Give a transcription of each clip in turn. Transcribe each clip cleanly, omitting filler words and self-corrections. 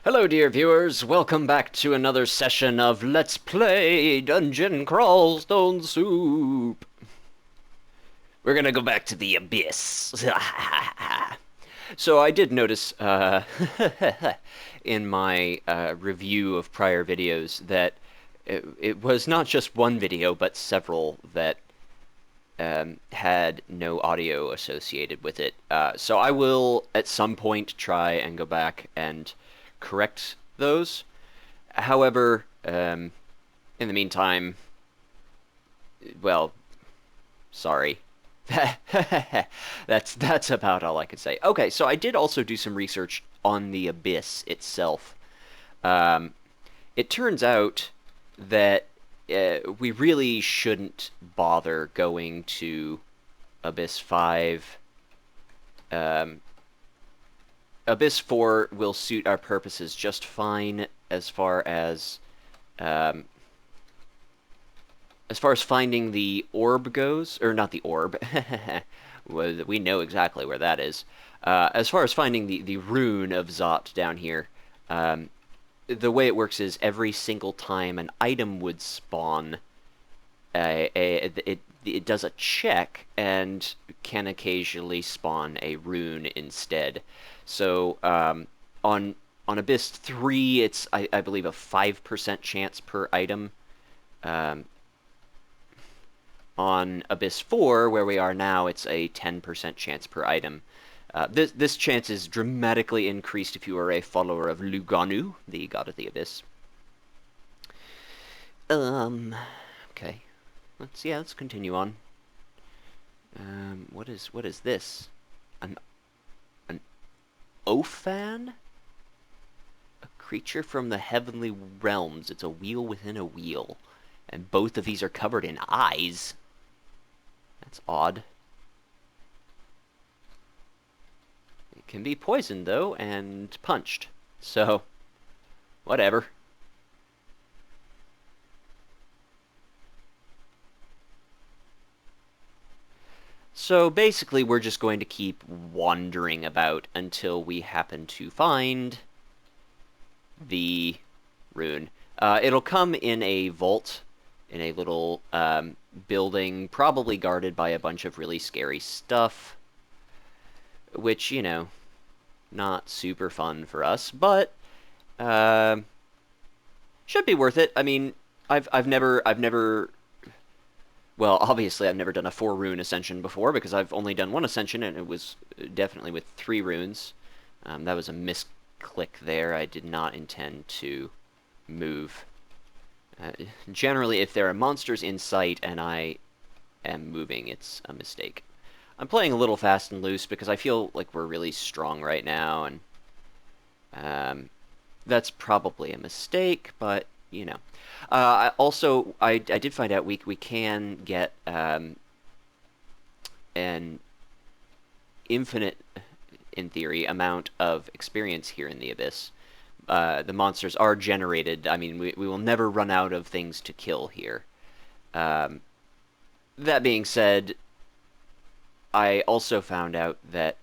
Hello, dear viewers. Welcome back to another session of Let's Play Dungeon Crawl Stone Soup. We're gonna go back to the Abyss. So I did notice in my review of prior videos that it was not just one video, but several that had no audio associated with it. So I will, at some point, try and go back and correct those. However, in the meantime, well, sorry. That's about all I could say. Okay, so I did also do some research on the Abyss itself. Um, it turns out that we really shouldn't bother going to Abyss 5. Um, Abyss 4 will suit our purposes just fine um, as far as finding the orb goes, or not the orb. We know exactly where that is. As far as finding the rune of Zot down here, the way it works is every single time an item would spawn, it does a check and can occasionally spawn a rune instead. So on Abyss 3, it's I believe a 5% chance per item. Um, on Abyss 4, where we are now, it's a 10% chance per item. This chance is dramatically increased if you are a follower of Luganu, the god of the Abyss. Okay. Let's continue on. What is this? An Ophan? A creature from the heavenly realms. It's a wheel within a wheel. And both of these are covered in eyes. That's odd. It can be poisoned, though, and punched. So, whatever. So basically, we're just going to keep wandering about until we happen to find the rune. It'll come in a vault, in a little building, probably guarded by a bunch of really scary stuff, which, you know, not super fun for us, but should be worth it. I mean, I've never. Well, obviously, I've never done a 4-rune ascension before because I've only done one ascension, and it was definitely with 3 runes. That was a misclick there. I did not intend to move. Generally, if there are monsters in sight and I am moving, it's a mistake. I'm playing a little fast and loose because I feel like we're really strong right now, and that's probably a mistake, but, you know. I did find out we can get an infinite, in theory, amount of experience here in the Abyss. The monsters are generated. I mean, we will never run out of things to kill here. That being said, I also found out that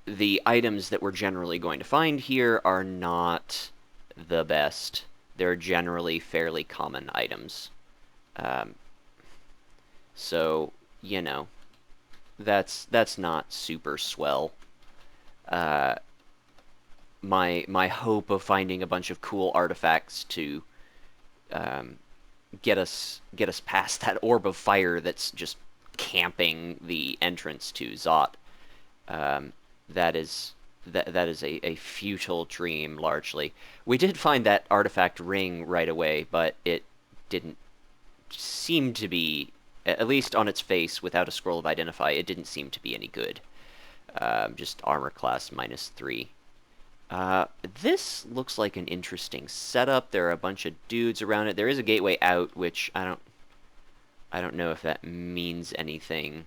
the items that we're generally going to find here are not the best. They're generally fairly common items. So, you know, that's not super swell. My hope of finding a bunch of cool artifacts to get us past that orb of fire that's just camping the entrance to Zot. That is a futile dream, largely. We did find that artifact ring right away, but it didn't seem to be, at least on its face, without a scroll of identify, it didn't seem to be any good. Just armor class -3. This looks like an interesting setup. There are a bunch of dudes around it. There is a gateway out, which I don't know if that means anything.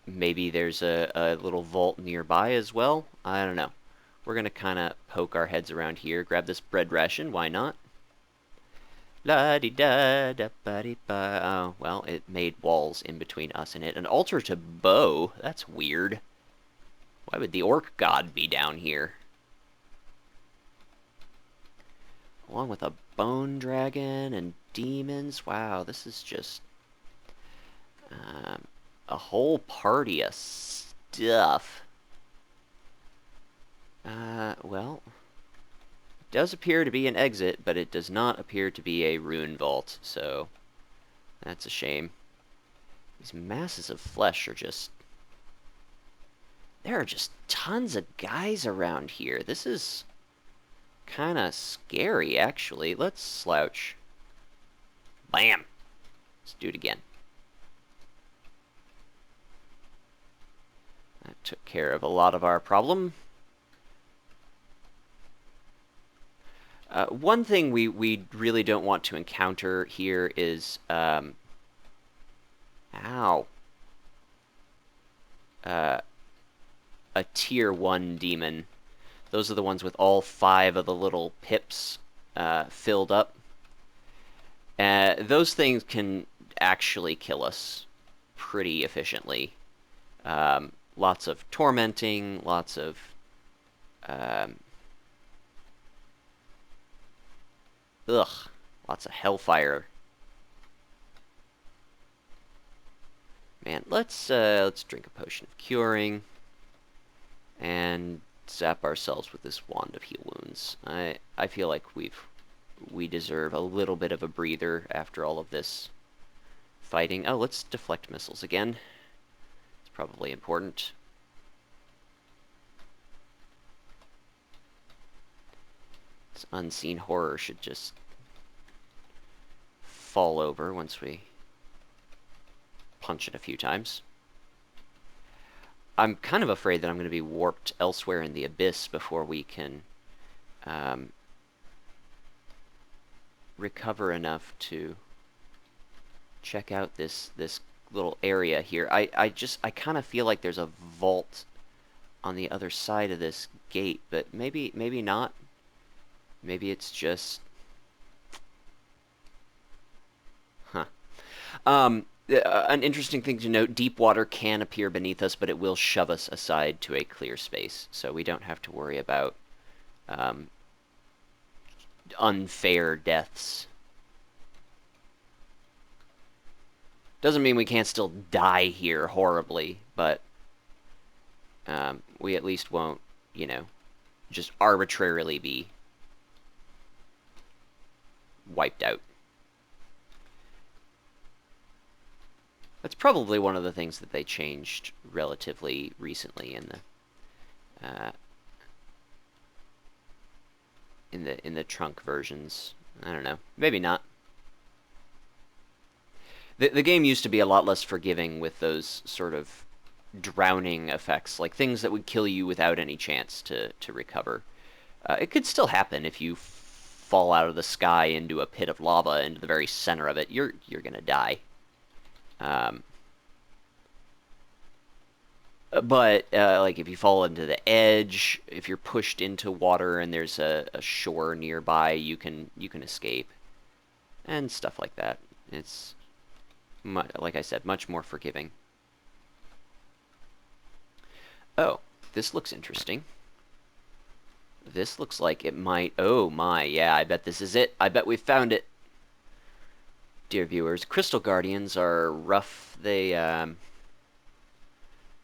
Maybe there's a little vault nearby as well. I don't know. We're going to kind of poke our heads around here. Grab this bread ration. Why not? La-di-da-da-ba-di-ba. Oh, well, it made walls in between us and it. An altar to bow. That's weird. Why would the orc god be down here? Along with a bone dragon and demons. Wow, this is just a whole party of stuff. Well, it does appear to be an exit, but it does not appear to be a rune vault, so that's a shame. These masses of flesh are just... There are just tons of guys around here. This is kind of scary, actually. Let's slouch. Bam! Let's do it again. That took care of a lot of our problem. One thing we really don't want to encounter here is... ow. A tier 1 demon. Those are the ones with all 5 of the little pips filled up. Those things can actually kill us pretty efficiently. Lots of tormenting, lots of... lots of hellfire. Man, let's drink a potion of curing and zap ourselves with this wand of heal wounds. I feel like we deserve a little bit of a breather after all of this fighting. Oh, let's deflect missiles again. It's probably important. This unseen horror should just fall over once we punch it a few times. I'm kind of afraid that I'm going to be warped elsewhere in the abyss before we can recover enough to check out this little area here. I kind of feel like there's a vault on the other side of this gate, but maybe not. Maybe it's just... Huh. An interesting thing to note, deep water can appear beneath us, but it will shove us aside to a clear space, so we don't have to worry about unfair deaths. Doesn't mean we can't still die here horribly, but we at least won't, you know, just arbitrarily be wiped out. That's probably one of the things that they changed relatively recently in the trunk versions. I don't know. Maybe not. The game used to be a lot less forgiving with those sort of drowning effects, like things that would kill you without any chance to recover. It could still happen if you fall out of the sky into a pit of lava into the very center of it. You're gonna die. But like if you fall into the edge, if you're pushed into water and there's a shore nearby, you can escape, and stuff like that. It's like I said, much more forgiving. Oh, this looks interesting. This looks like it might... Oh my, yeah, I bet this is it. I bet we found it. Dear viewers, Crystal Guardians are rough. They, what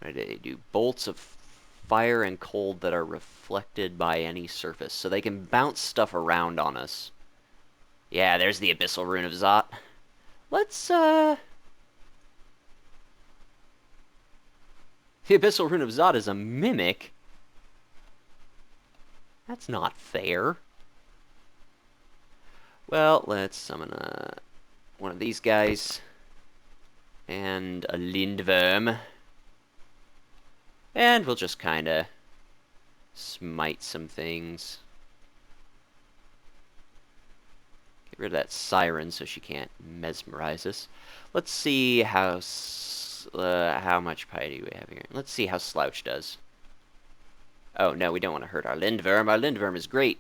do they do? Bolts of fire and cold that are reflected by any surface. So they can bounce stuff around on us. Yeah, there's the Abyssal Rune of Zot. Let's, The Abyssal Rune of Zot is a mimic? That's not fair. Well, let's summon one of these guys. And a Lindworm. And we'll just kinda smite some things. Get rid of that siren so she can't mesmerize us. Let's see how much piety we have here. Let's see how Slouch does. Oh, no, we don't want to hurt our Lindworm. Our Lindworm is great.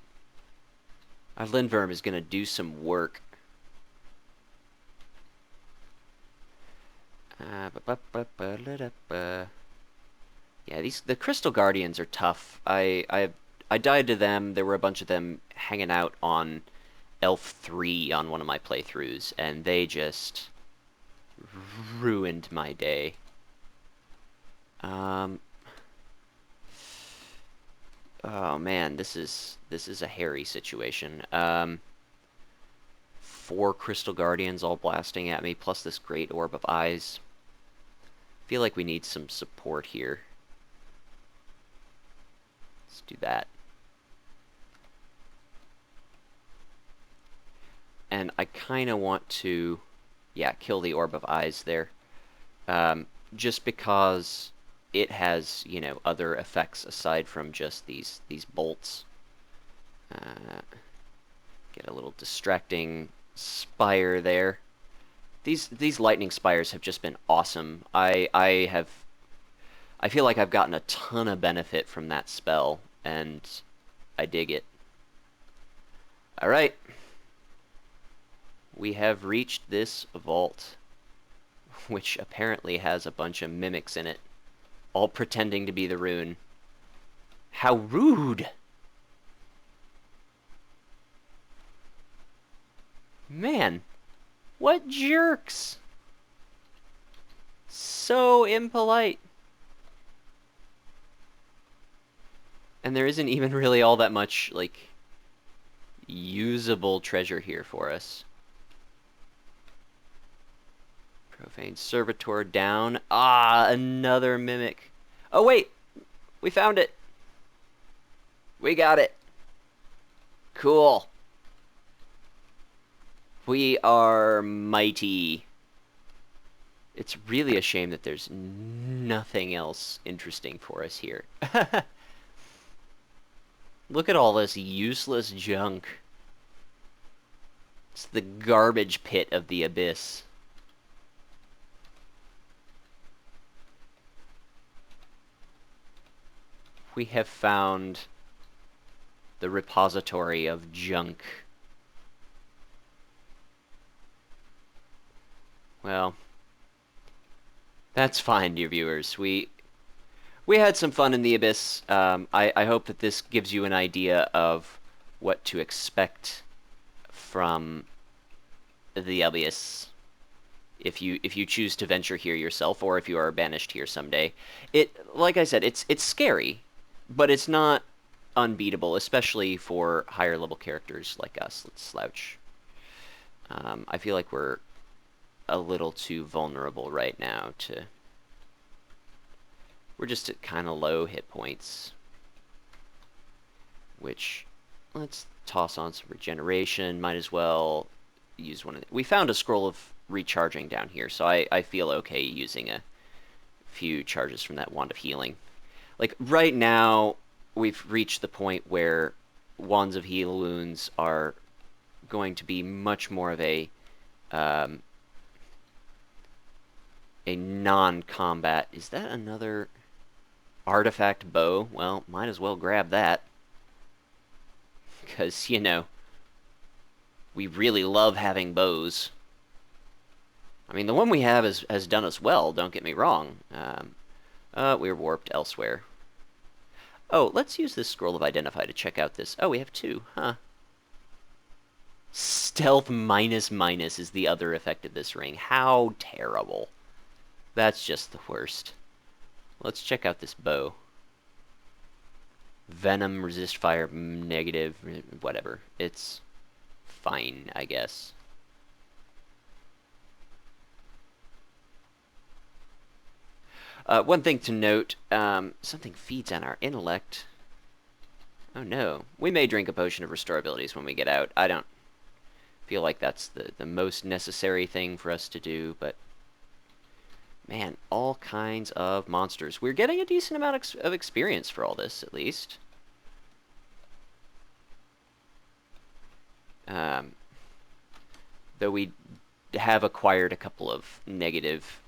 Our Lindworm is going to do some work. Yeah, the Crystal Guardians are tough. I died to them. There were a bunch of them hanging out on Elf 3 on one of my playthroughs, and they just ruined my day. Um, oh man, this is a hairy situation. 4 Crystal Guardians all blasting at me, plus this Great Orb of Eyes. Feel like we need some support here. Let's do that. And I kind of want to, yeah, kill the Orb of Eyes there. Just because it has, you know, other effects aside from just these bolts. Get a little distracting spire there. These lightning spires have just been awesome. I feel like I've gotten a ton of benefit from that spell, and I dig it. All right. We have reached this vault, which apparently has a bunch of mimics in it, all pretending to be the rune. How rude! Man, what jerks! So impolite. And there isn't even really all that much, like, usable treasure here for us. Profane Servitor down. Ah, another mimic. Oh, wait! We found it! We got it! Cool. We are mighty. It's really a shame that there's nothing else interesting for us here. Look at all this useless junk. It's the garbage pit of the abyss. We have found the repository of junk. Well, that's fine, dear viewers. We had some fun in the Abyss. I hope that this gives you an idea of what to expect from the Abyss if you choose to venture here yourself, or if you are banished here someday. Like I said, it's scary, but it's not unbeatable, especially for higher level characters like us. Let's slouch. I feel like we're a little too vulnerable right now to... We're just at kind of low hit points. Which, let's toss on some regeneration. Might as well use one of the... We found a scroll of recharging down here, so I feel okay using a few charges from that Wand of Healing. Like, right now, we've reached the point where Wands of Heal Wounds are going to be much more of a non-combat... Is that another artifact bow? Well, might as well grab that. Because, you know, we really love having bows. I mean, the one we have has done us well, don't get me wrong. We're warped elsewhere. Oh, let's use this Scroll of Identify to check out this. Oh, we have 2, huh? Stealth minus is the other effect of this ring. How terrible. That's just the worst. Let's check out this bow. Venom, resist fire, negative, whatever. It's fine, I guess. One thing to note, something feeds on our intellect. Oh no. We may drink a potion of restore abilities when we get out. I don't feel like that's the most necessary thing for us to do, but... Man, all kinds of monsters. We're getting a decent amount of experience for all this, at least. Though we have acquired a couple of negative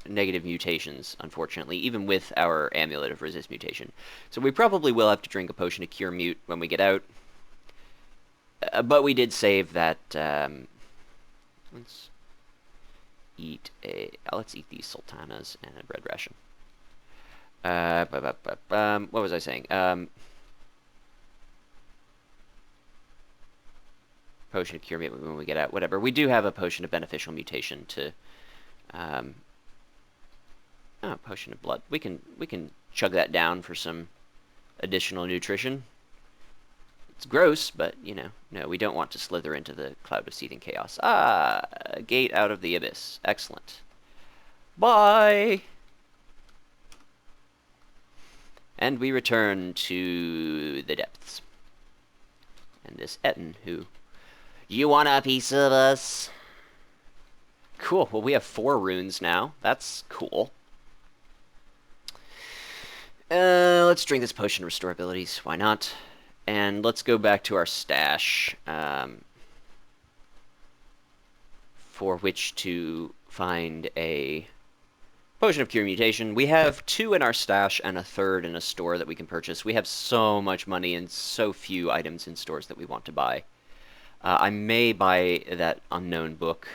mutations, unfortunately, even with our Amulet of Resist mutation. So we probably will have to drink a potion of Cure Mute when we get out. But we did save that... let's eat these sultanas and a bread ration. What was I saying? Potion of Cure when we get out. Whatever. We do have a Potion of Beneficial Mutation to... Um, oh, Potion of Blood. We can chug that down for some additional nutrition. It's gross, but, you know, no, we don't want to slither into the cloud of seething chaos. Ah, a gate out of the abyss. Excellent. Bye! And we return to the depths. And this Etten, who... You want a piece of us? Cool. Well, we have 4 runes now. That's cool. Let's drink this potion of restore abilities. Why not? And let's go back to our stash, for which to find a Potion of Cure Mutation. We have 2 in our stash and a 3rd in a store that we can purchase. We have so much money and so few items in stores that we want to buy. I may buy that unknown book.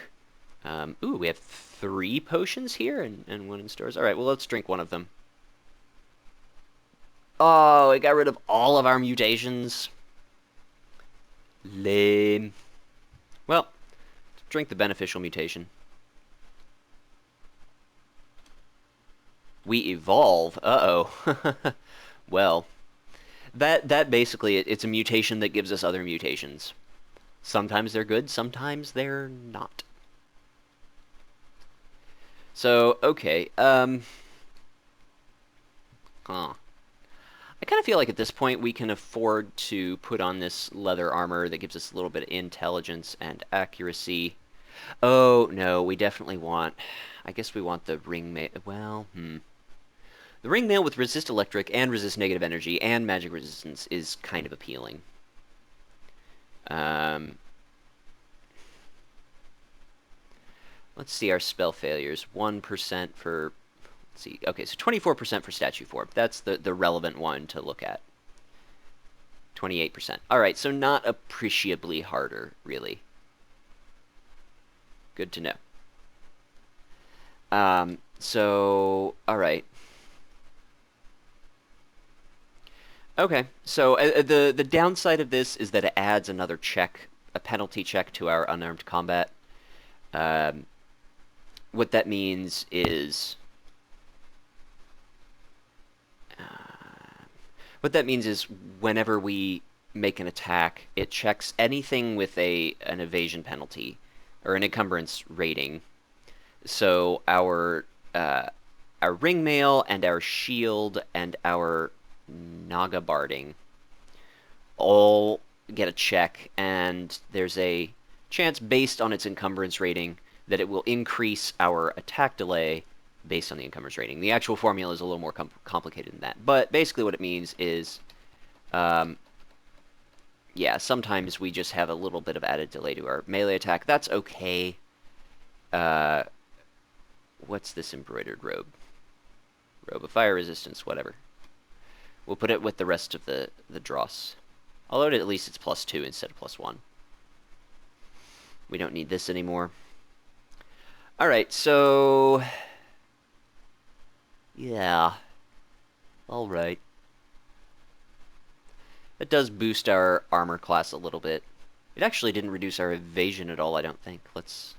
Ooh, we have 3 potions here and 1 in stores. Alright, well, let's drink one of them. Oh, it got rid of all of our mutations. Lame. Well, drink the beneficial mutation. We evolve. Uh-oh. Well, that basically, it's a mutation that gives us other mutations. Sometimes they're good, sometimes they're not. So, okay, I kind of feel like at this point we can afford to put on this leather armor that gives us a little bit of intelligence and accuracy. Oh, no, we definitely want... I guess we want the ring mail... Well, The ring mail with resist electric and resist negative energy and magic resistance is kind of appealing. Let's see our spell failures. 1% for... Let's see. Okay, so 24% for statue form. That's the relevant one to look at. 28%. Alright, so not appreciably harder, really. Good to know. So, alright. Okay, so the downside of this is that it adds another check, a penalty check to our unarmed combat. What that means is... whenever we make an attack, it checks anything with an evasion penalty or an encumbrance rating. So our ring mail and our shield and our Naga barding all get a check, and there's a chance based on its encumbrance rating that it will increase our attack delay based on the encumbrance rating. The actual formula is a little more complicated than that. But basically what it means is, yeah, sometimes we just have a little bit of added delay to our melee attack. That's okay. What's this embroidered robe? Robe of fire resistance, whatever. We'll put it with the rest of the dross. Although at least it's +2 instead of +1. We don't need this anymore. Alright, so... yeah. Alright. It does boost our armor class a little bit. It actually didn't reduce our evasion at all, I don't think. Let's...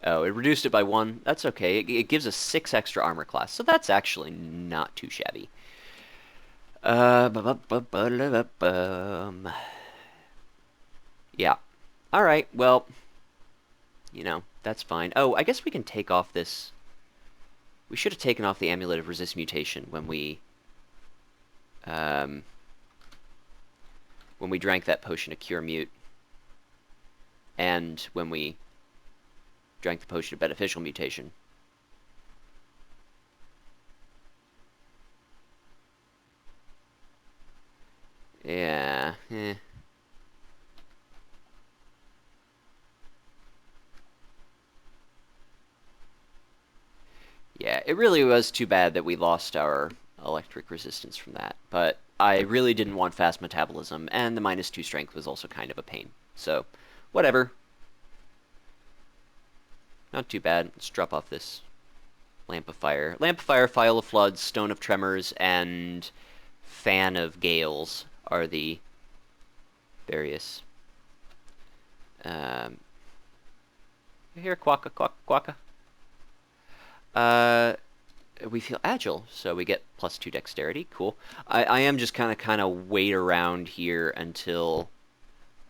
oh, it reduced it by 1. That's okay. It gives us 6 extra armor class, so that's actually not too shabby. Yeah. Alright, well... you know, that's fine. Oh, I guess we can take off this... we should have taken off the Amulet of Resist Mutation when we drank that Potion of Cure Mute. And when we drank the Potion of Beneficial Mutation. Yeah, Yeah, it really was too bad that we lost our electric resistance from that, but I really didn't want fast metabolism, and the -2 strength was also kind of a pain. So, whatever. Not too bad. Let's drop off this Lamp of Fire. Lamp of Fire, Phial of Floods, Stone of Tremors, and Fan of Gales are the various. You hear quacka, quack, quacka? We feel agile, so we get +2 dexterity. Cool. I am just kind of wait around here until.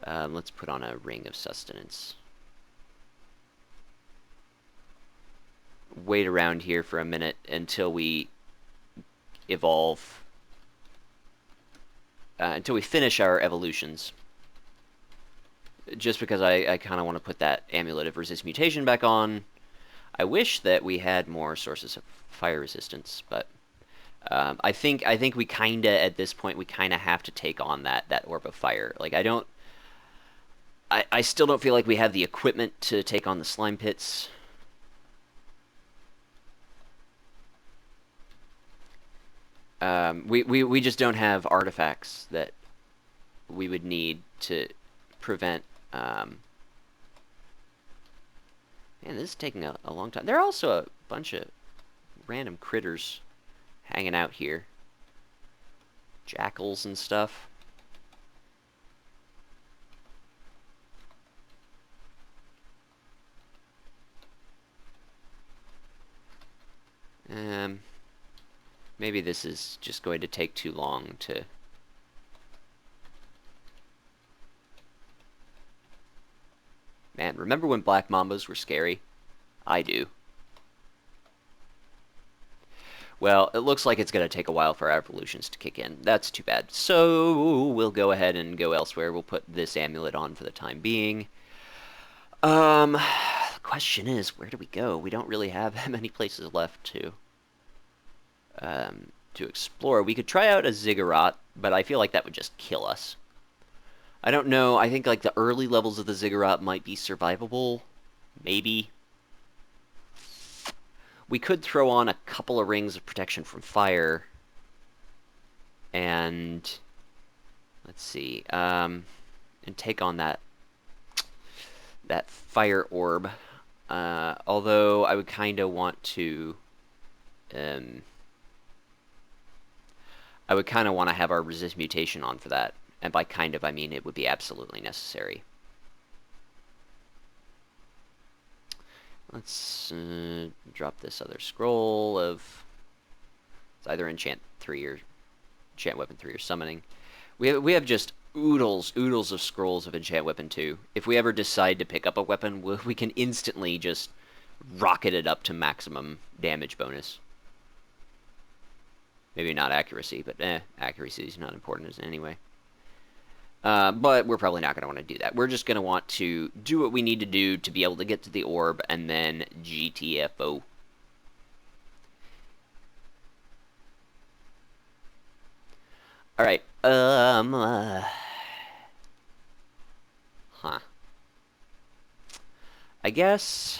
Let's put on a Ring of Sustenance. Wait around here for a minute until we evolve. Until we finish our evolutions. Just because I kind of want to put that Amulet of Resist Mutation back on. I wish that we had more sources of fire resistance, but I think we kinda at this point we kinda have to take on that Orb of Fire. Like I still don't feel like we have the equipment to take on the slime pits. We just don't have artifacts that we would need to prevent. Man, this is taking a long time. There are also a bunch of random critters hanging out here. Jackals and stuff. Maybe this is just going to take too long to... Man, remember when black mambas were scary? I do. Well, it looks like it's going to take a while for our evolutions to kick in. That's too bad. So, we'll go ahead and go elsewhere. We'll put this amulet on for the time being. The question is, where do we go? We don't really have that many places left to explore. We could try out a ziggurat, but I feel like that would just kill us. I don't know. I think like the early levels of the ziggurat might be survivable. Maybe. We could throw on a couple of rings of protection from fire. And let's see. And take on that fire orb. Although I would kind of want to I would kind of want to have our resist mutation on for that. And by kind of, I mean it would be absolutely necessary. Let's drop this other scroll of... It's either Enchant 3 or Enchant Weapon 3 or Summoning. We have just oodles of scrolls of Enchant Weapon 2. If we ever decide to pick up a weapon, we can instantly just rocket it up to maximum damage bonus. Maybe not accuracy, but accuracy is not important anyway. But we're probably not going to want to do that. We're just going to want to do what we need to do to be able to get to the orb, and then GTFO. Alright, huh. I guess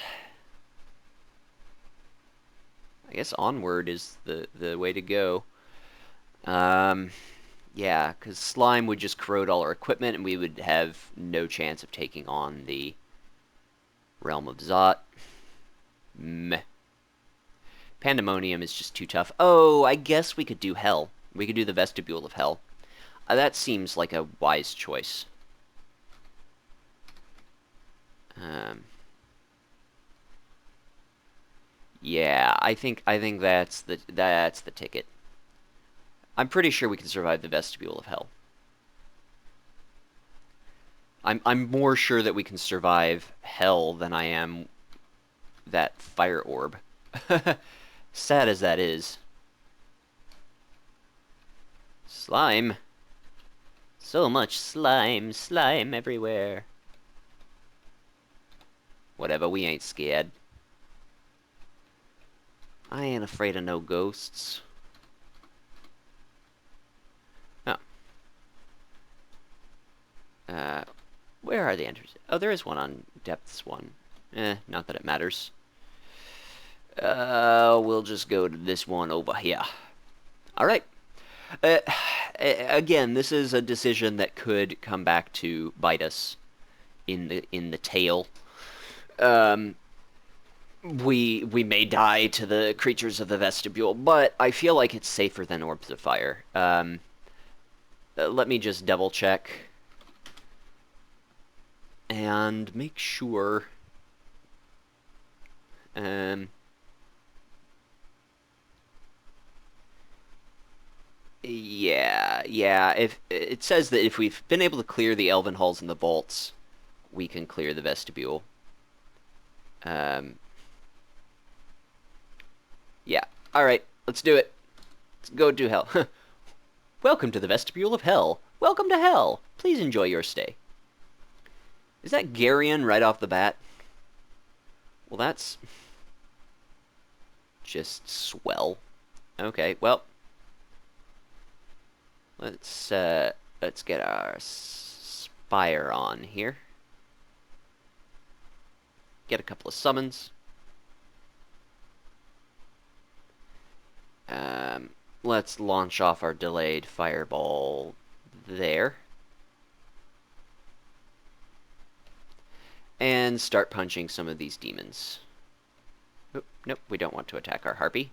onward is the way to go. Yeah, because slime would just corrode all our equipment, and we would have no chance of taking on the Realm of Zot. Meh. Pandemonium is just too tough. Oh, I guess we could do Hell. We could do the Vestibule of Hell. That seems like a wise choice. Yeah, I think that's the ticket. I'm pretty sure we can survive the Vestibule of Hell. I'm more sure that we can survive Hell than I am that fire orb. Sad as that is. Slime. So much slime, slime everywhere. Whatever, we ain't scared. I ain't afraid of no ghosts. Where are the entries? Oh, there is one on Depths 1. Not that it matters. We'll just go to this one over here. Alright. Again, this is a decision that could come back to bite us in the tail. we may die to the creatures of the vestibule, but I feel like it's safer than orbs of fire. Let me just double check and make sure. Um, yeah. If it says that if we've been able to clear the elven halls and the vaults, we can clear the vestibule. Um, yeah. All right, let's do it. Let's go to hell. Welcome to the vestibule of hell. Welcome to hell. Please enjoy your stay. Is that Garion right off the bat? Well, that's just swell. Okay, well, let's get our spire on here. Get a couple of summons. Let's launch off our delayed fireball there. And start punching some of these demons. Oh, nope, we don't want to attack our harpy.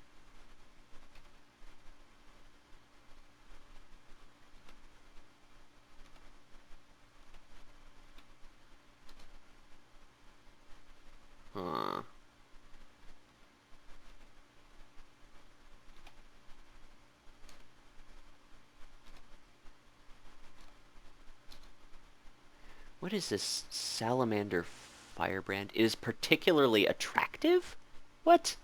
Huh. What is this salamander firebrand? It is particularly attractive? What?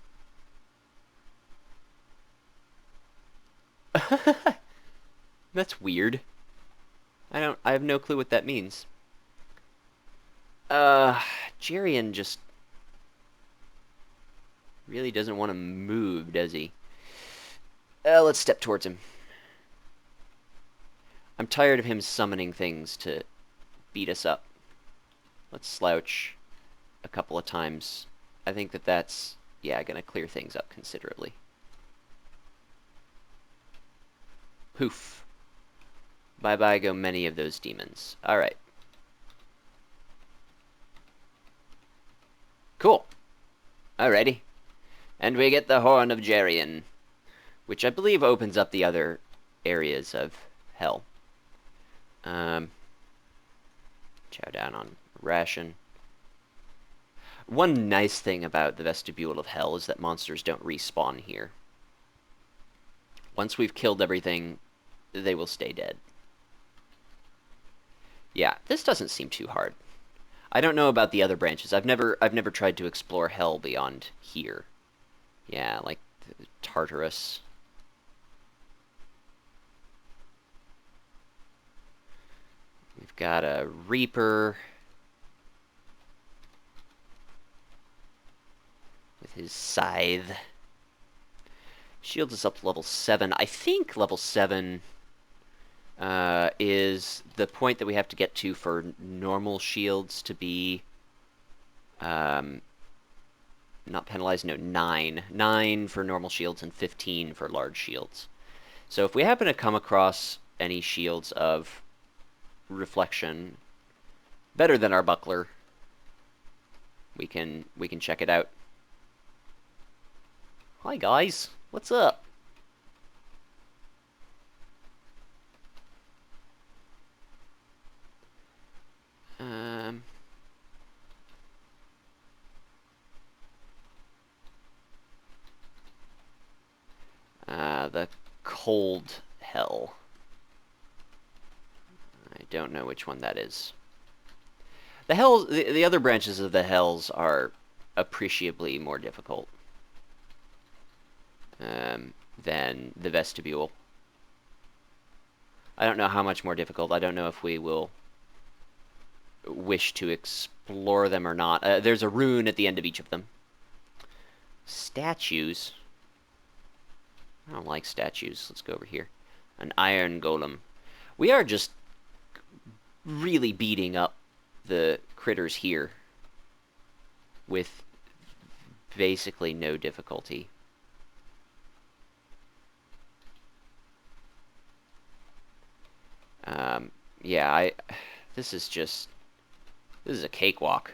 That's weird. I have no clue what that means. Jerian just really doesn't want to move, does he? Let's step towards him. I'm tired of him summoning things to beat us up. Let's slouch a couple of times. I think that's, yeah, gonna clear things up considerably. Poof. Bye-bye go many of those demons. Alright. Cool. Alrighty. And we get the Horn of Jerian, which I believe opens up the other areas of hell. Chow down on ration. One nice thing about the Vestibule of Hell is that monsters don't respawn here. Once we've killed everything, they will stay dead. Yeah, this doesn't seem too hard. I don't know about the other branches. I've never tried to explore hell beyond here. Yeah, like Tartarus. We've got a Reaper with his scythe. Shields us up to level 7. I think level 7 is the point that we have to get to for normal shields to be not penalized, no, 9. 9 for normal shields and 15 for large shields. So if we happen to come across any shields of reflection better than our buckler, we can check it out. Hi guys, what's up? The cold hell. I don't know which one that is. The hells, the other branches of the hells are appreciably more difficult than the vestibule. I don't know how much more difficult. I don't know if we will wish to explore them or not. There's a rune at the end of each of them. Statues. I don't like statues. Let's go over here. An iron golem. We are just really beating up the critters here with basically no difficulty. Yeah, this is a cakewalk.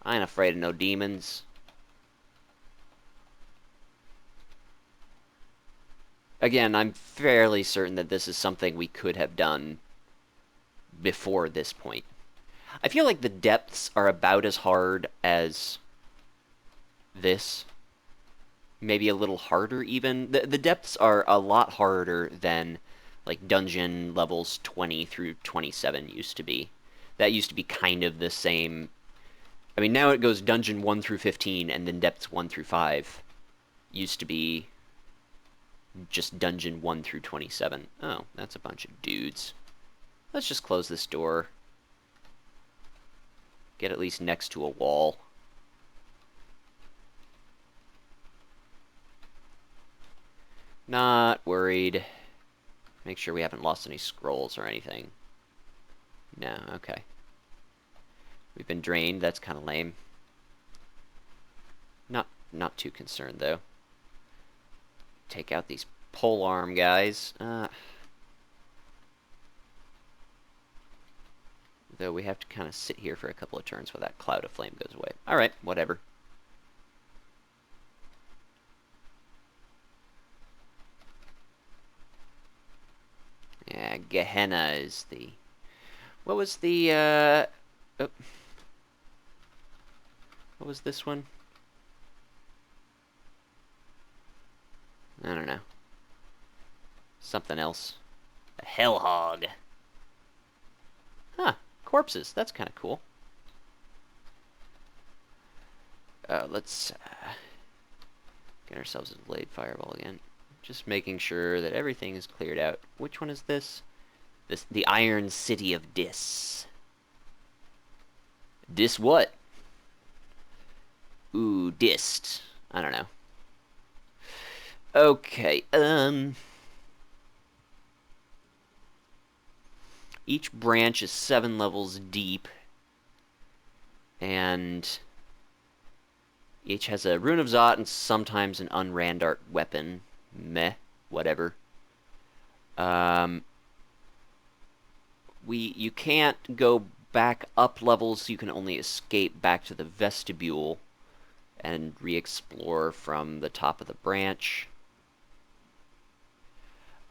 I ain't afraid of no demons. Again, I'm fairly certain that this is something we could have done before this point. I feel like the depths are about as hard as this. Maybe a little harder even. The depths are a lot harder than like dungeon levels 20 through 27 used to be. That used to be kind of the same. I mean, now it goes dungeon 1 through 15 and then depths 1 through 5. Used to be just dungeon 1 through 27. Oh, that's a bunch of dudes. Let's just close this door. Get at least next to a wall. Not worried. Make sure we haven't lost any scrolls or anything. No, okay. We've been drained, that's kind of lame. Not too concerned, though. Take out these polearm guys. Though we have to kind of sit here for a couple of turns while that cloud of flame goes away. Alright, whatever. Yeah, Gehenna is the... What was the, oh. What was this one? I don't know. Something else. A hellhog. Huh. Corpses. That's kind of cool. Let's get ourselves a blade fireball again. Just making sure that everything is cleared out. Which one is this? The Iron City of Dis. Dis what? Ooh, dist. I don't know. Okay, each branch is 7 levels deep, and each has a Rune of Zot and sometimes an Unrandart weapon. Meh, whatever. You can't go back up levels, you can only escape back to the vestibule and re-explore from the top of the branch.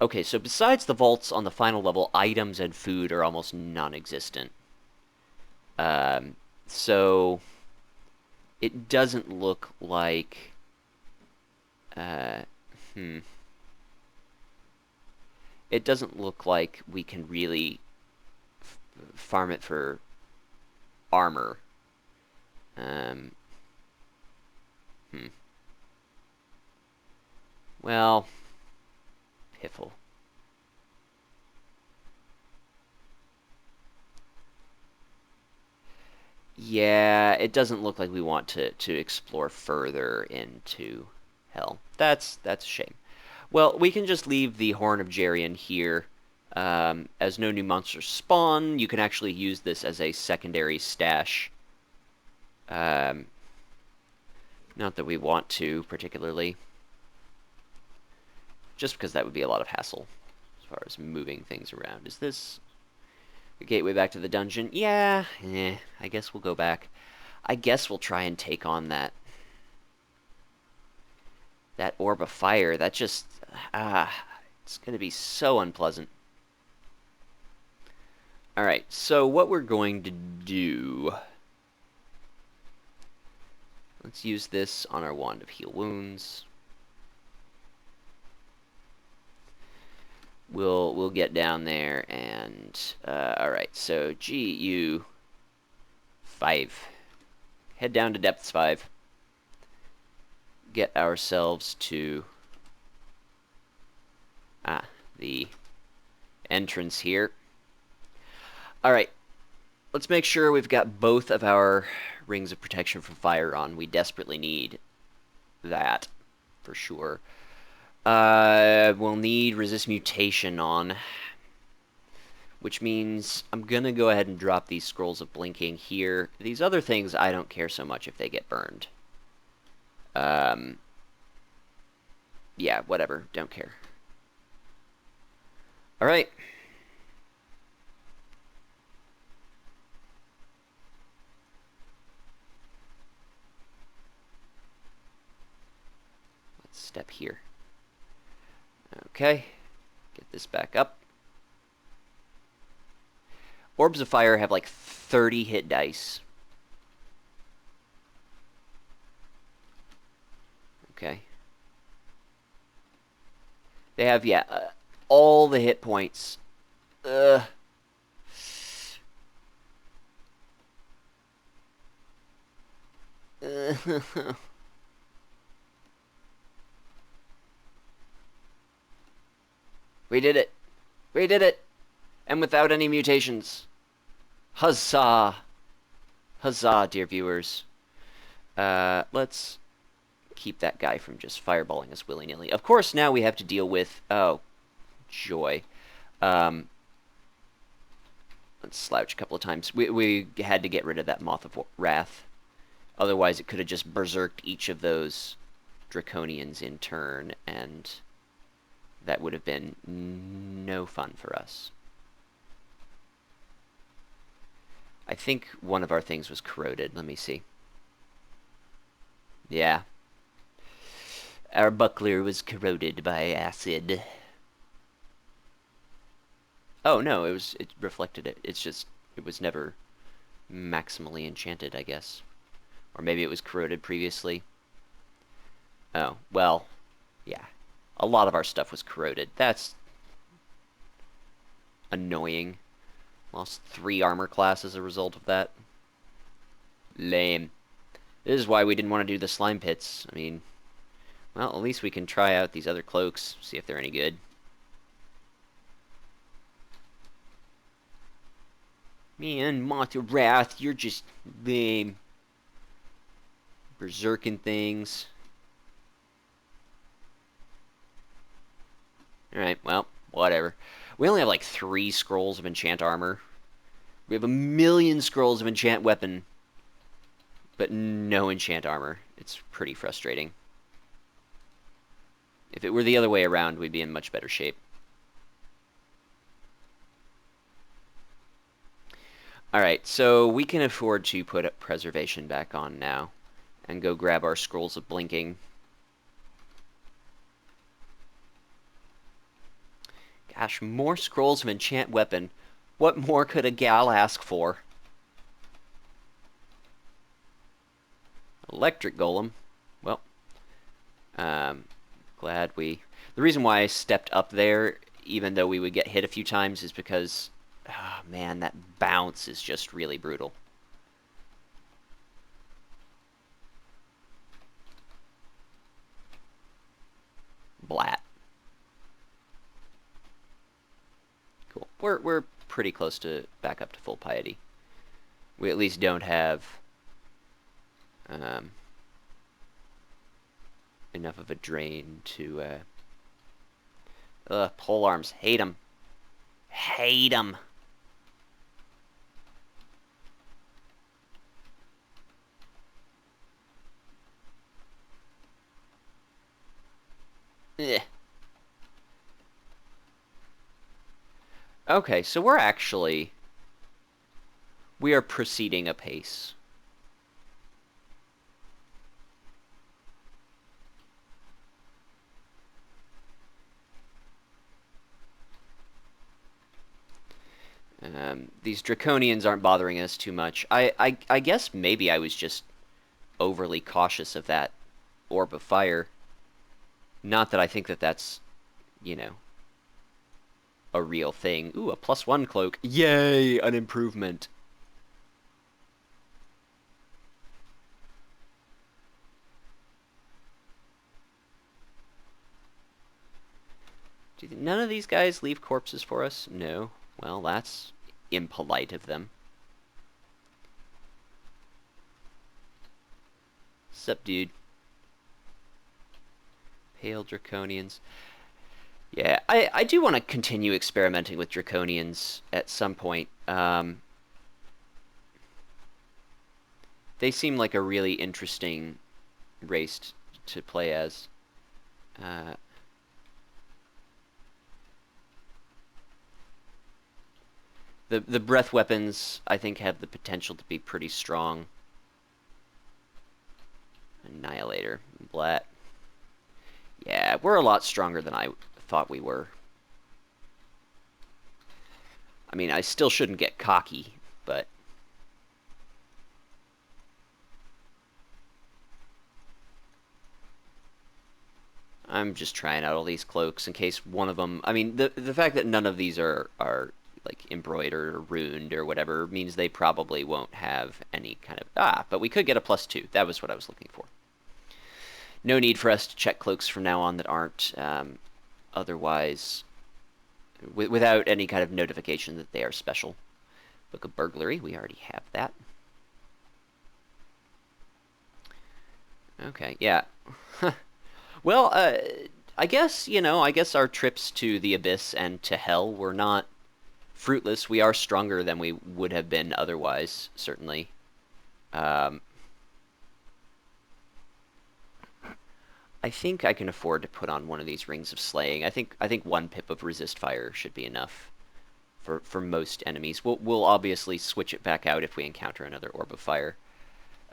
Okay, so besides the vaults on the final level, items and food are almost non-existent. So it doesn't look like... It doesn't look like we can really farm it for armor. Well, piffle. Yeah, it doesn't look like we want to explore further into hell. That's a shame. Well, we can just leave the Horn of Geryon here. As no new monsters spawn, you can actually use this as a secondary stash. Not that we want to, particularly. Just because that would be a lot of hassle as far as moving things around. Is this the gateway back to the dungeon? Yeah, I guess we'll go back. I guess we'll try and take on that orb of fire. That just, it's going to be so unpleasant. Alright, so what we're going to do... Let's use this on our Wand of Heal Wounds. We'll get down there and... Alright, so GU 5. Head down to Depths 5. Get ourselves to... the entrance here. Alright, let's make sure we've got both of our rings of protection from fire on. We desperately need that, for sure. We'll need resist mutation on, which means I'm gonna go ahead and drop these scrolls of blinking here. These other things, I don't care so much if they get burned. Yeah, whatever, don't care. Alright. step here. Okay, get this back up. Orbs of Fire have like 30 hit dice. Okay. They have, yeah, all the hit points. Ugh. We did it. We did it. And without any mutations. Huzzah. Huzzah, dear viewers. Let's keep that guy from just fireballing us willy-nilly. Of course, now we have to deal with... Oh, joy. Let's slouch a couple of times. We had to get rid of that Moth of Wrath. Otherwise, it could have just berserked each of those Draconians in turn, and that would have been no fun for us. I think one of our things was corroded. Let me see. Yeah. Our buckler was corroded by acid. Oh, no, it reflected it. It's just, it was never maximally enchanted, I guess. Or maybe it was corroded previously. Oh, well, yeah. A lot of our stuff was corroded. That's annoying. Lost 3 armor class as a result of that. Lame. This is why we didn't want to do the slime pits. I mean, well, at least we can try out these other cloaks, see if they're any good. Man, Moth of Wrath, you're just lame. Berserking things. Alright, well, whatever. We only have like 3 scrolls of enchant armor. We have 1,000,000 scrolls of enchant weapon, but no enchant armor. It's pretty frustrating. If it were the other way around, we'd be in much better shape. Alright, so we can afford to put up preservation back on now and go grab our scrolls of blinking. Gosh, more scrolls of enchant weapon. What more could a gal ask for? Electric golem. Well, glad we... The reason why I stepped up there, even though we would get hit a few times, is because, oh, man, that bounce is just really brutal. Blat. Cool. We're pretty close to back up to full piety. We at least don't have enough of a drain to pole arms. Hate them. Hate them. Eh. Okay, so we are proceeding apace. These Draconians aren't bothering us too much. I guess maybe I was just overly cautious of that Orb of Fire. Not that I think that that's, you know, a real thing. Ooh, a +1 cloak. Yay, an improvement. None of these guys leave corpses for us? No. Well, that's impolite of them. Sup, dude? Pale Draconians. Yeah, I do want to continue experimenting with Draconians at some point. They seem like a really interesting race to play as. The breath weapons, I think, have the potential to be pretty strong. Annihilator. Blat. Yeah, we're a lot stronger than I thought we were. I mean, I still shouldn't get cocky, but... I'm just trying out all these cloaks in case one of them... I mean, the fact that none of these are like embroidered or ruined or whatever means they probably won't have any kind of... but we could get a +2. That was what I was looking for. No need for us to check cloaks from now on that aren't otherwise... without any kind of notification that they are special. Book of Burglary, we already have that. Okay, yeah. Well, I guess, I guess our trips to the Abyss and to Hell were not fruitless. We are stronger than we would have been otherwise, certainly. Um, I think I can afford to put on one of these Rings of Slaying. I think 1 pip of Resist Fire should be enough for most enemies. We'll obviously switch it back out if we encounter another Orb of Fire.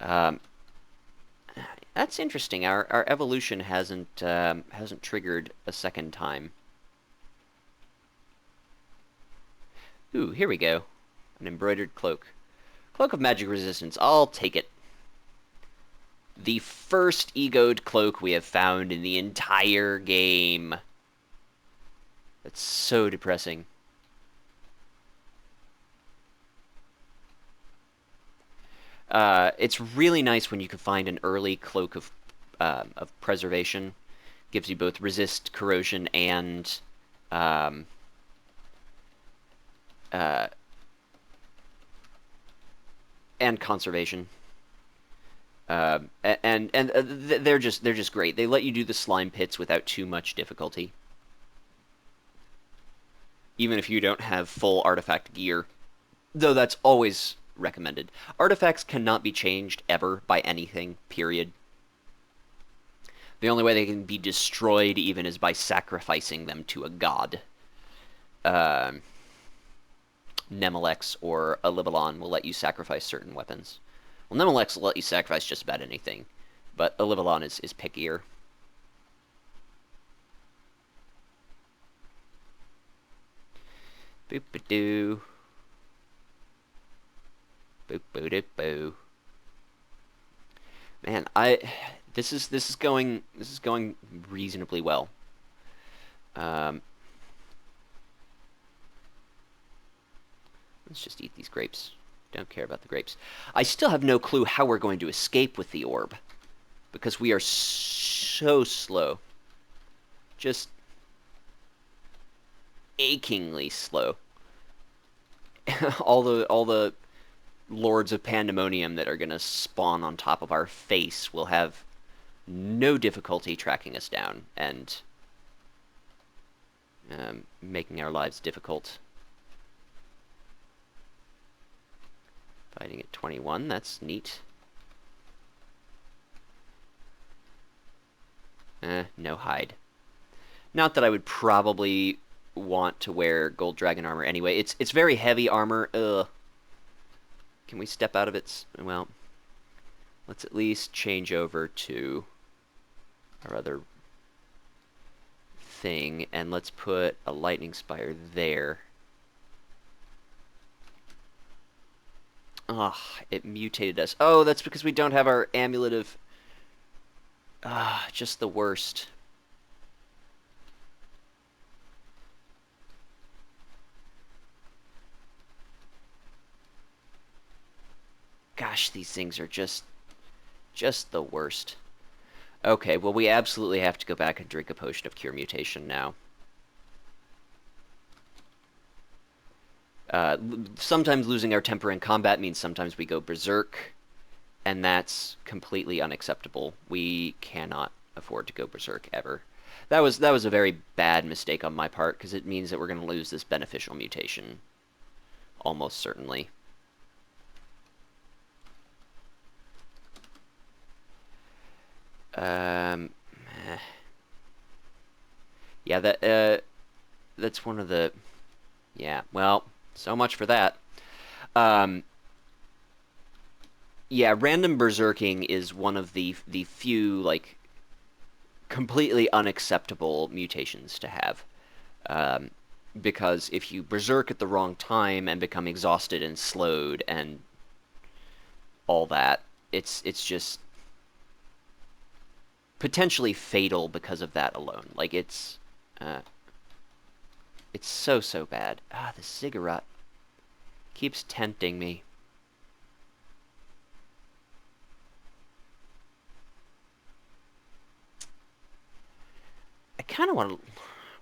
Um, That's interesting. Our evolution hasn't triggered a second time. Ooh, here we go. An embroidered cloak. Cloak of Magic Resistance. I'll take it. The first egoed cloak we have found in the entire game. That's so depressing. It's really nice when you can find an early cloak of preservation. Gives you both resist corrosion um, uh, and conservation. They're just great. They let you do the slime pits without too much difficulty, even if you don't have full artifact gear. Though that's always recommended. Artifacts cannot be changed ever by anything, period. The only way they can be destroyed even is by sacrificing them to a god. Nemelex or Alibalon will let you sacrifice certain weapons. Well, Nemelex will let you sacrifice just about anything, but Alibalon is pickier. Boop-a-doo. Boop-a-doo-boo. Man, this is going reasonably well. Let's just eat these grapes. Don't care about the grapes. I still have no clue how we're going to escape with the orb, because we are so slow. Just achingly slow. all the Lords of Pandemonium that are going to spawn on top of our face will have no difficulty tracking us down and making our lives difficult. Fighting at 21, that's neat. No hide. Not that I would probably want to wear gold dragon armor anyway. It's very heavy armor. Ugh. Can we step out of its... Well, let's at least change over to our other thing, and let's put a lightning spire there. Ugh, it mutated us. Oh, that's because we don't have our amulet of... just the worst. Gosh, these things are just the worst. Okay, well, we absolutely have to go back and drink a potion of cure mutation now. Sometimes losing our temper in combat means sometimes we go berserk, and that's completely unacceptable. We cannot afford to go berserk ever. That was a very bad mistake on my part, because it means that we're going to lose this beneficial mutation. Almost certainly. Yeah, that's one of the... Yeah, well, so much for that. Yeah, random berserking is one of the few, like, completely unacceptable mutations to have. Um, because if you berserk at the wrong time and become exhausted and slowed and all that, it's just potentially fatal because of that alone. Like it's so bad. Ah, the cigarette keeps tempting me. I kind of want to.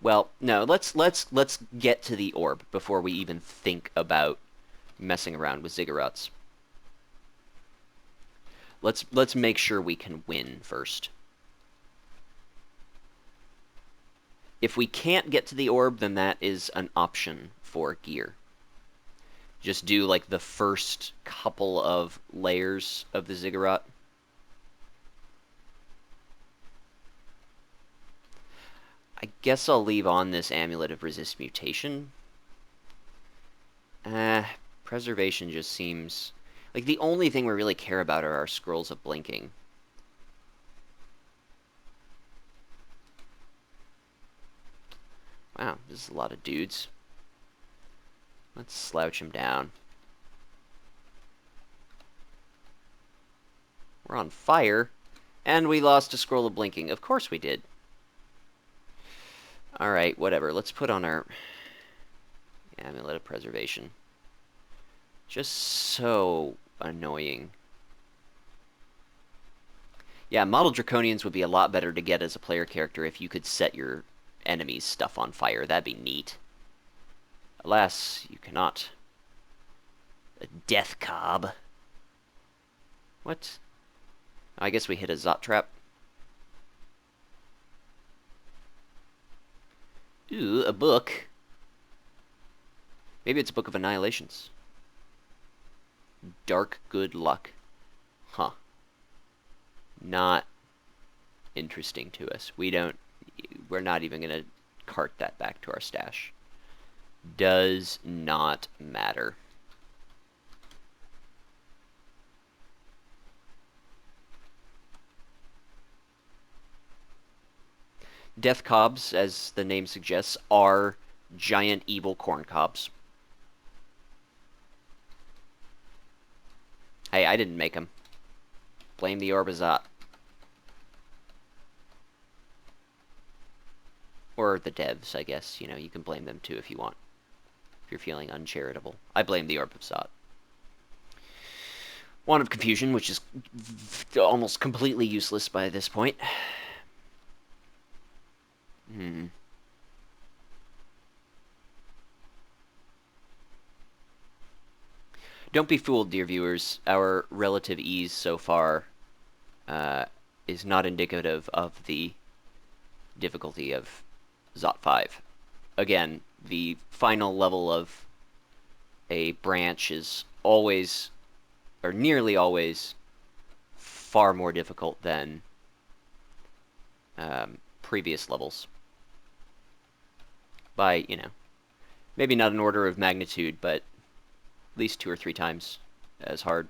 Well, no. Let's get to the orb before we even think about messing around with ziggurats. Let's make sure we can win first. If we can't get to the orb, then that is an option for gear. Just do like the first couple of layers of the ziggurat. I guess I'll leave on this amulet of resist mutation. Preservation just seems like the only thing we really care about are our scrolls of blinking. Wow, this is a lot of dudes. Let's slouch him down. We're on fire, and we lost a scroll of blinking. Of course we did. Alright, whatever. Let's put on our amulet of preservation. Just so annoying. Yeah, model draconians would be a lot better to get as a player character if you could set your enemies' stuff on fire. That'd be neat. Alas, you cannot. A death cob. What? I guess we hit a Zot trap. Ooh, a book. Maybe it's a book of annihilations. Dark good luck. Huh. Not interesting to us. We're not even gonna cart that back to our stash. Does not matter. Death cobs, as the name suggests, are giant evil corn cobs. Hey, I didn't make them. Blame the Orbazot. Or the devs, I guess. You know, you can blame them too if you want. If you're feeling uncharitable. I blame the Orbazot. Wand of Confusion, which is almost completely useless by this point. Don't be fooled, dear viewers. Our relative ease so far is not indicative of the difficulty of Zot 5. Again, the final level of a branch is always, or nearly always, far more difficult than previous levels. By, you know, maybe not an order of magnitude, but at least 2 or 3 times as hard.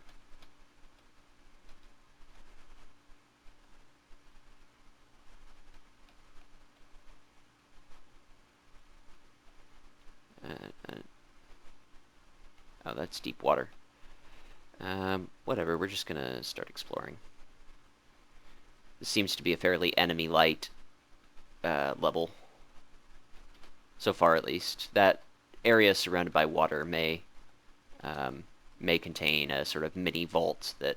Oh, that's deep water. Whatever, we're just gonna start exploring. This seems to be a fairly enemy-light level. So far, at least. That area surrounded by water may contain a sort of mini vault that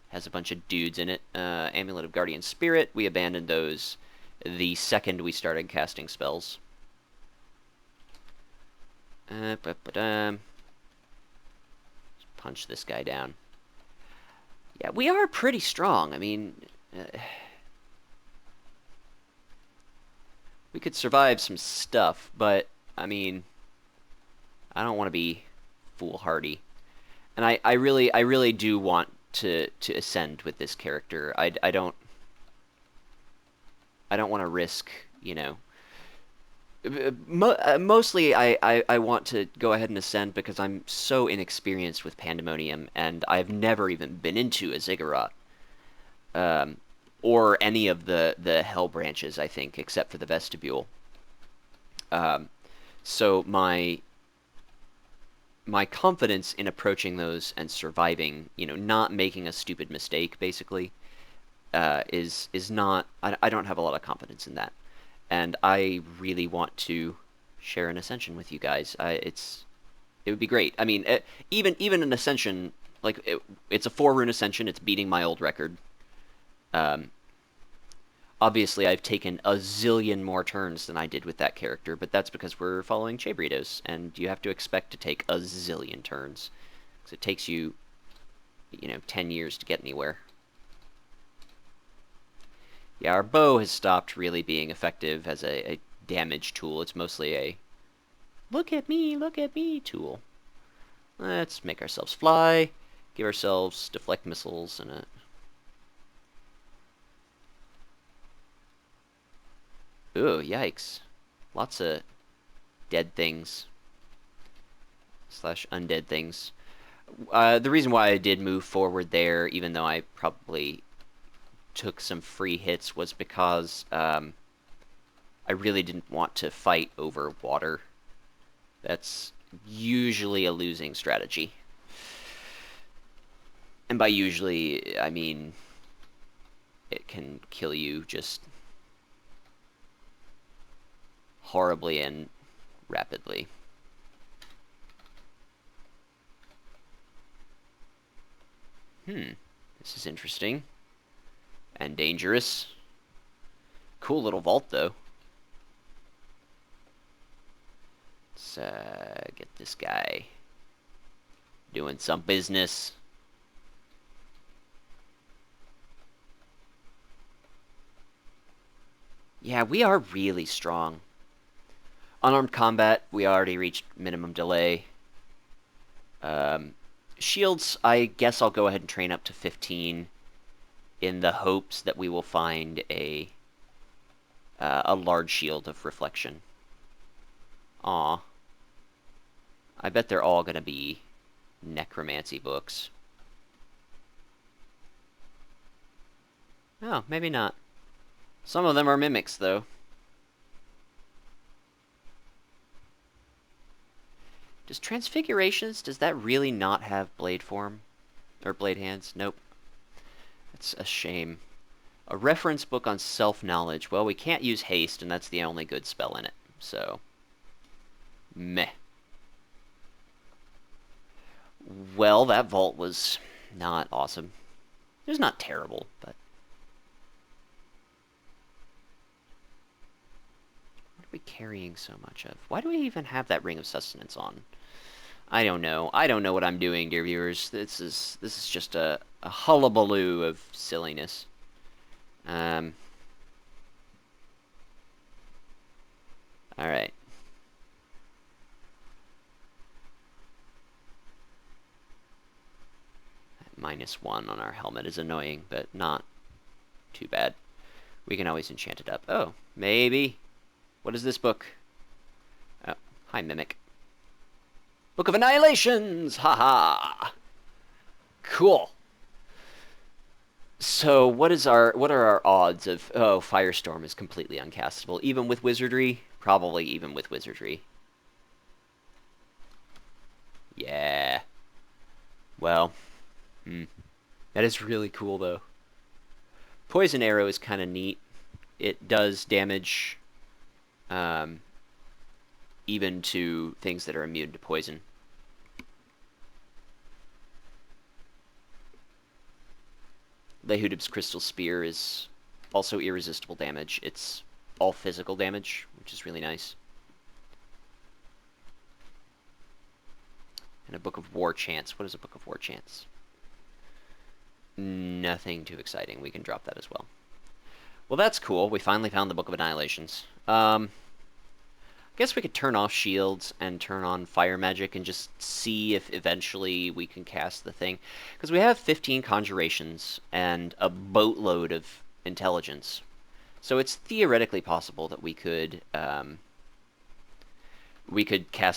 has a bunch of dudes in it. Amulet of Guardian Spirit, we abandoned those the second we started casting spells. Let's punch this guy down. Yeah, we are pretty strong. I mean, we could survive some stuff, but, I mean, I don't want to be foolhardy. And I really do want to ascend with this character. I don't want to risk, you know. Mostly I want to go ahead and ascend because I'm so inexperienced with Pandemonium, and I've never even been into a ziggurat. or any of the hell branches, I think, except for the vestibule. Um, so my confidence in approaching those and surviving, not making a stupid mistake, basically, is not. I don't have a lot of confidence in that, and I really want to share an ascension with you guys. It would be great. I mean, even an ascension like it's a 4 rune ascension. It's beating my old record. Um, Obviously, I've taken a zillion more turns than I did with that character, but that's because we're following Chebritos, and you have to expect to take a zillion turns. Because it takes you, 10 years to get anywhere. Yeah, our bow has stopped really being effective as a damage tool. It's mostly a look at me tool. Let's make ourselves fly, give ourselves deflect missiles, and a... Ooh, yikes. Lots of dead things. Slash undead things. The reason why I did move forward there, even though I probably took some free hits, was because I really didn't want to fight over water. That's usually a losing strategy. And by usually, I mean it can kill you just horribly and rapidly. This is interesting. And dangerous. Cool little vault, though. Let's get this guy doing some business. Yeah, we are really strong. Unarmed combat, we already reached minimum delay. Shields, I guess I'll go ahead and train up to 15 in the hopes that we will find a large shield of reflection. Aw. I bet they're all going to be necromancy books. Oh, maybe not. Some of them are mimics, though. Does Transfigurations, does that really not have blade form? Or blade hands? Nope. That's a shame. A reference book on self-knowledge. Well, we can't use haste, and that's the only good spell in it. So, meh. Well, that vault was not awesome. It was not terrible, but... What are we carrying so much of? Why do we even have that Ring of Sustenance on? I don't know. I don't know what I'm doing, dear viewers. This is just a hullabaloo of silliness. Alright. -1 on our helmet is annoying, but not too bad. We can always enchant it up. Oh, maybe. What is this book? Oh, hi, Mimic. Book of Annihilations! Haha! Cool. So, what are our odds of... Oh, Firestorm is completely uncastable. Even with Wizardry? Probably even with Wizardry. Yeah. Well. That is really cool, though. Poison Arrow is kind of neat. It does damage... even to things that are immune to poison. Lehudib's Crystal Spear is also irresistible damage. It's all physical damage, which is really nice. And a Book of War Chants. What is a Book of War Chants? Nothing too exciting. We can drop that as well. Well, that's cool. We finally found the Book of Annihilations. I guess we could turn off shields and turn on fire magic and just see if eventually we can cast the thing. Because we have 15 conjurations and a boatload of intelligence. So it's theoretically possible that we could cast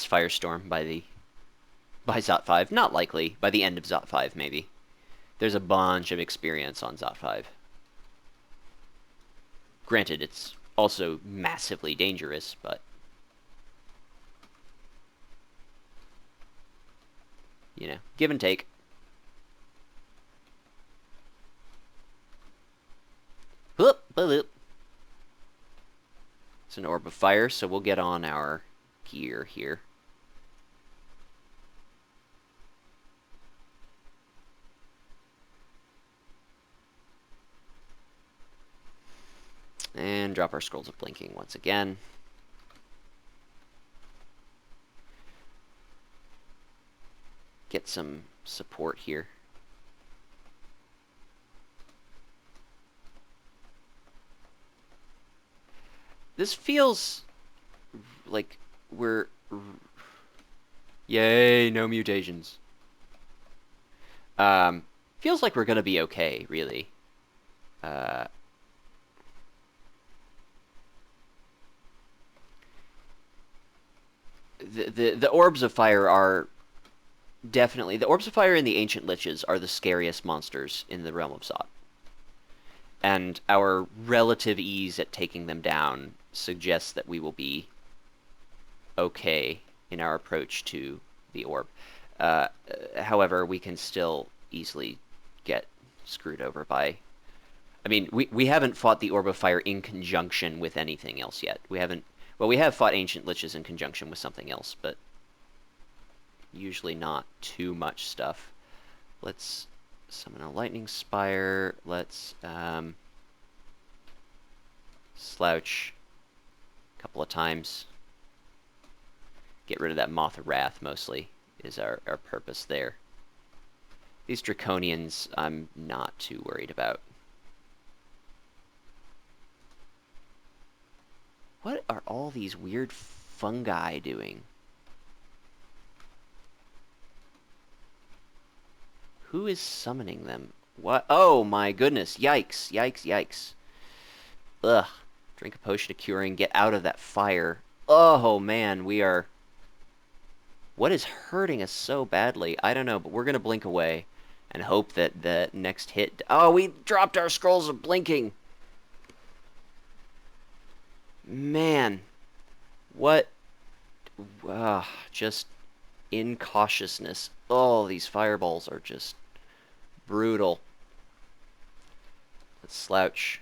Firestorm by Zot 5. Not likely. By the end of Zot 5, maybe. There's a bunch of experience on Zot 5. Granted, it's also massively dangerous, but you know, give and take. Whoop, bloop. It's an orb of fire, so we'll get on our gear here. And drop our scrolls of blinking once again. Get some support here. This feels like we're... Yay, no mutations. Feels like we're gonna be okay, really. The orbs of fire are definitely... The orbs of fire and the ancient liches are the scariest monsters in the realm of Zot. And our relative ease at taking them down suggests that we will be okay in our approach to the orb. However, we can still easily get screwed over by... I mean, we haven't fought the Orb of Fire in conjunction with anything else yet. We haven't... Well, we have fought Ancient Liches in conjunction with something else, but usually not too much stuff. Let's summon a Lightning Spire. Let's slouch a couple of times. Get rid of that Moth of Wrath, mostly, is our purpose there. These Draconians, I'm not too worried about. What are all these weird fungi doing? Who is summoning them? What? Oh my goodness. Yikes. Yikes, yikes. Ugh. Drink a potion of curing. Get out of that fire. Oh man, we are... What is hurting us so badly? I don't know, but we're going to blink away and hope that the next hit... Oh, we dropped our scrolls of blinking! Man. What? Just incautiousness. Oh, these fireballs are just brutal. Let's slouch.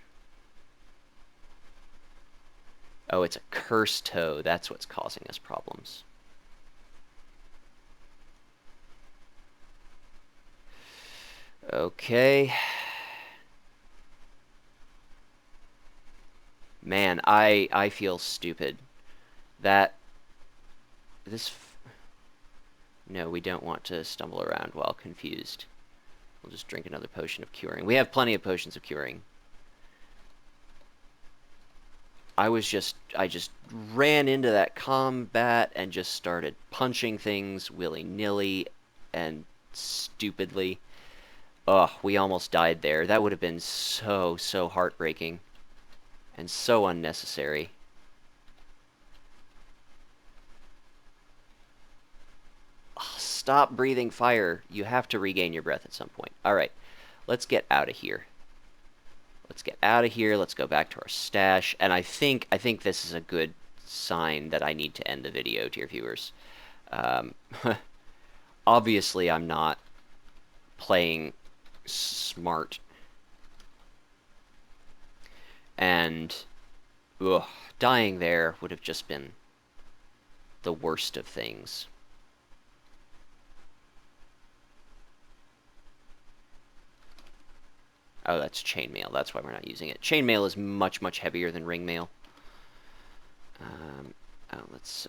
Oh, it's a curse toe. That's what's causing us problems. Okay. Man, I feel stupid. No, we don't want to stumble around while confused. We'll just drink another potion of curing. We have plenty of potions of curing. I just ran into that combat and just started punching things willy-nilly and stupidly. Ugh, we almost died there. That would have been so heartbreaking. And so unnecessary. Oh, stop breathing fire. You have to regain your breath at some point. Alright, let's get out of here. Let's get out of here. Let's go back to our stash. And I think this is a good sign that I need to end the video, dear viewers. Obviously, I'm not playing smart. And dying there would have just been the worst of things. Oh, that's chainmail. That's why we're not using it. Chainmail is much heavier than ringmail. Oh, let's...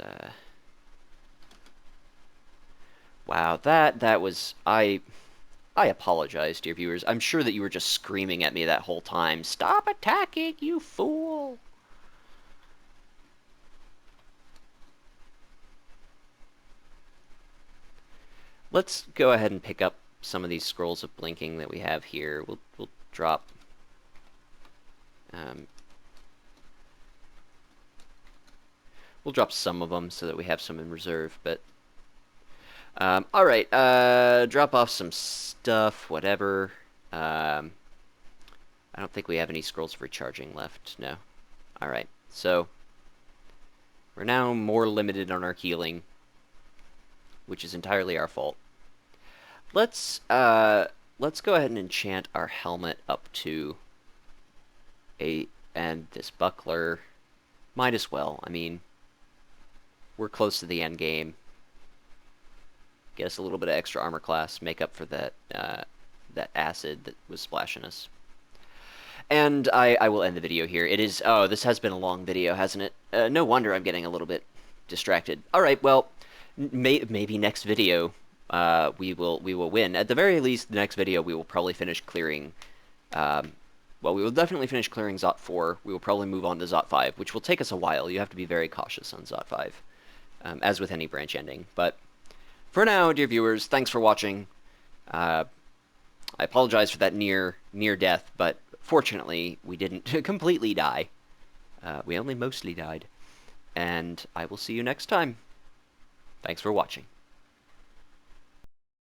Wow, that was... I apologize, dear viewers. I'm sure that you were just screaming at me that whole time. Stop attacking, you fool! Let's go ahead and pick up some of these scrolls of blinking that we have here. We'll drop... we'll drop some of them so that we have some in reserve, but... alright, drop off some stuff, whatever. I don't think we have any scrolls of recharging left, no. Alright, so we're now more limited on our healing, which is entirely our fault. Let's go ahead and enchant our helmet up to 8, and this buckler. Might as well. I mean, we're close to the end game. Get us a little bit of extra armor class, make up for that that acid that was splashing us. And I will end the video here. It is... Oh, this has been a long video, hasn't it? No wonder I'm getting a little bit distracted. Alright, well, maybe next video we will win. At the very least, the next video we will probably finish clearing... well, we will definitely finish clearing Zot 4. We will probably move on to Zot 5, which will take us a while. You have to be very cautious on Zot 5, as with any branch ending. But for now, dear viewers, thanks for watching. I apologize for that near death, but fortunately, we didn't completely die. We only mostly died. And I will see you next time. Thanks for watching.